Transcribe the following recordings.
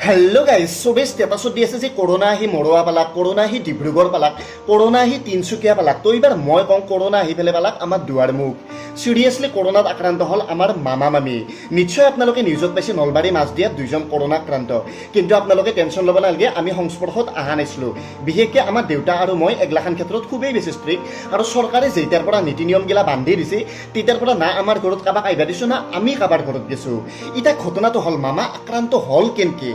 hello guys सबे स्टेटासत দি আছে যে কৰোনা আহি মৰোৱা পালাক কৰোনা আহি ডিব্ৰুগড় পালাক কৰোনা আহি তিনচুকীয়া পালাক তো এবাৰ মই কওঁ কৰোনা আহি ফেলে পালাক আমাৰ দুৱাৰ মুখ সিৰিয়াসলি কৰোনাত আক্ৰান্ত হল আমাৰ মামা মামি নিশ্চয় আপোনালোকে নিউজত পাইছে নলবাৰী মাছদিয়াত দুইজন কৰোনা আক্ৰান্ত কিন্তু আপোনালোকে টেনশন ল'ব নালাগে আমি সংস্পৰ্শত আহা নাছিলো বিশেষকৈ আমাৰ দেউতা আৰু মই এগলাখান ক্ষেত্ৰত খুবেই বেছি ষ্ট্ৰিক্ট আৰু চৰকাৰে যেতিয়াৰ পৰা নীতি নিয়ম গিলা বান্ধি দিছে তেতিয়াৰ পৰা না আমাৰ ঘৰত কাবাক আহিবা দিছো না আমি কাবাৰ ঘৰত গেছো ইটা ঘটনাটো হল মামা আক্ৰান্ত হল কেনকে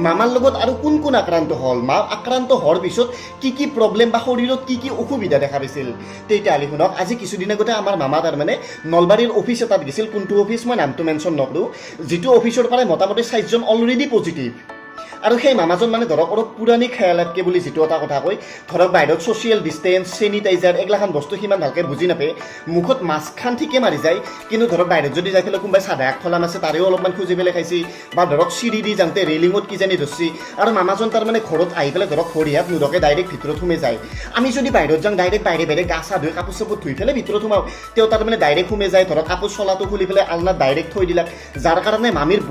মামাৰ লগত আৰু কোন কোন আক্ৰান্ত হল মা আক্ৰান্ত হোৱাৰ পিছত কি প্ৰব্লেম বা শৰীৰত কি অসুবিধা দেখা দিছিল তেতিয়াহ'লে শুনক আজি কিছুদিন আগতে আমাৰ মামা তাৰমানে নলবাৰীৰ অফিচ এটাত গৈছিল কোনটো অফিচ মই নামটো মেনশ্যন নকৰোঁ যিটো অফিচৰ পৰা মোটামুটি 4জন অলৰেডি পজিটিভ আৰু সেই মামাজন মানে ধৰক অলপ পুৰণি খেয়ালাতকে বুলি যিটো এটা কথা কয় ধৰক বাহিৰত ছ'চিয়েল ডিষ্টেঞ্চ চেনিটাইজাৰ এগলাখান বস্তু সিমান ভালকৈ বুজি নাপায় মুখত মাস্কখান ঠিকে মাৰি যায় কিন্তু ধৰক বাহিৰত যদি যাই পেলাই কোনোবাই চাধা এক থলান আছে তাৰেও অলপমান খুজি পেলাই খাইছে বা ধৰক চিৰি দি যাওঁতে ৰেলিঙত কিজানি ধৰছি আৰু মামাজন তাৰমানে ঘৰত আহি পেলাই ধৰক ভৰি হাত নোধোৱাকৈ ডাইৰেক্ট ভিতৰত সোমাই যায় আমি যদি বাহিৰত যাওঁ ডাইৰেক্ট বাহিৰে গা চা ধুই কাপোৰ চাপোৰ ধুই পেলাই ভিতৰত সোমাওঁ তেওঁ তাৰমানে ডাইৰেক্ট সোমাই যায় ধৰক কাপোৰ চলাটো খুলি পেলাই আলনাত ডাইৰেক্ট থৈ দিলাক যাৰ কাৰণে মামীৰ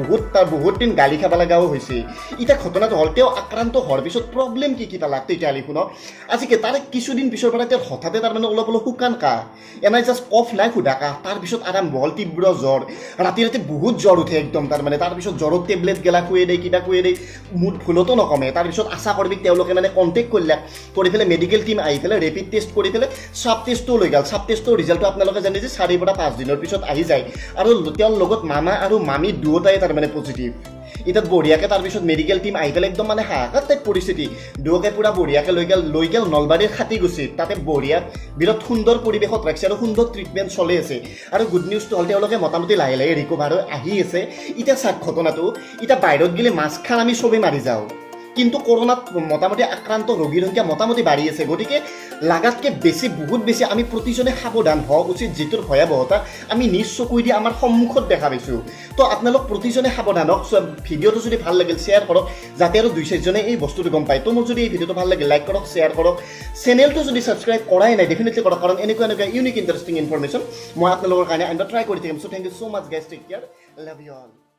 বহুত দিন গালি খাব লগাও হৈছে এতিয়া ঘটনাটো হল তেওঁ আক্ৰান্ত হোৱাৰ পিছত প্ৰব্লেম কি পালাক তেতিয়াহ'লে শুনক আজিকে তাৰে কিছুদিন পিছৰ পৰা তেওঁ হঠাতে তাৰমানে অলপ শুকান কাহ এনাই জাষ্ট কফ নাই সুধা কাহ তাৰপিছত আৰম্ভ হ'ল তীব্ৰ জ্বৰ ৰাতি বহুত জ্বৰ উঠে একদম তাৰমানে তাৰপিছত জ্বৰৰ টেবলেট গেলা খুৱাই দিয়ে কিবা খুৱাই দিয়ে মুঠ ভুলতো নকমে তাৰপিছত আশা কৰ্মীক তেওঁলোকে মানে কণ্টেক্ট কৰিলে কৰি পেলাই মেডিকেল টিম আহি পেলাই ৰেপিড টেষ্ট কৰি পেলাই চাব টেষ্টটো লৈ গ'ল চাব টেষ্টৰ ৰিজাল্টটো আপোনালোকে জানে যে 4 পৰা 5 দিনৰ পিছত আহি যায় আৰু তেওঁৰ লগত মামা আৰু মামী দুয়োটাই তাৰমানে পজিটিভ ইতাত বঢ়িয়াকৈ তাৰপিছত মেডিকেল টিম আহি পেলাই একদম মানে হাহাকাৰ টাইপ পৰিস্থিতি দুয়োকে পুৰা বঢ়িয়াকৈ লৈ গ'ল নলবাৰীৰ খাটিগুচিত তাতে বঢ়িয়া বিৰাট সুন্দৰ পৰিৱেশত ৰাখিছে আৰু সুন্দৰ ট্ৰিটমেণ্ট চলি আছে আৰু গুড নিউজটো হ'ল তেওঁলোকে মোটামুটি লাহে ৰিকভাৰ হৈ আহি আছে এতিয়া চাওক ঘটনাটো এতিয়া বাহিৰত গ'লে মাস্কখান আমি চবেই মাৰি যাওঁ কিন্তু কৰোনাত মোটামুটি আক্ৰান্ত ৰোগীৰ সংখ্যা মোটামুটি বাঢ়ি আছে গতিকে লাগাতকৈ বহুত বেছি আমি প্ৰতিজনে সাৱধান হোৱা উচিত যিটোৰ ভয়াৱহতা আমি নিজ চকুই দি আমাৰ সন্মুখত দেখা পাইছোঁ তো আপোনালোক প্ৰতিজনে সাৱধান হওক ভিডিঅ'টো যদি ভাল লাগিল শ্বেয়াৰ কৰক যাতে আৰু 2-4জনে এই বস্তুটো গম পায় তো মোৰ যদি এই ভিডিঅ'টো ভাল লাগিল লাইক কৰক শ্বেয়াৰ কৰক চেনেলটো যদি ছাবস্ক্ৰাইব কৰাই নাই ডেফিনেটলি কৰক কাৰণ এনেকুৱা ইউনিক ইণ্টাৰেষ্টিং ইনফৰমেশ্যন মই আপোনালোকৰ কাৰণে আনিব ট্ৰাই কৰি থাকিম so' thank you so' much guys take care love you all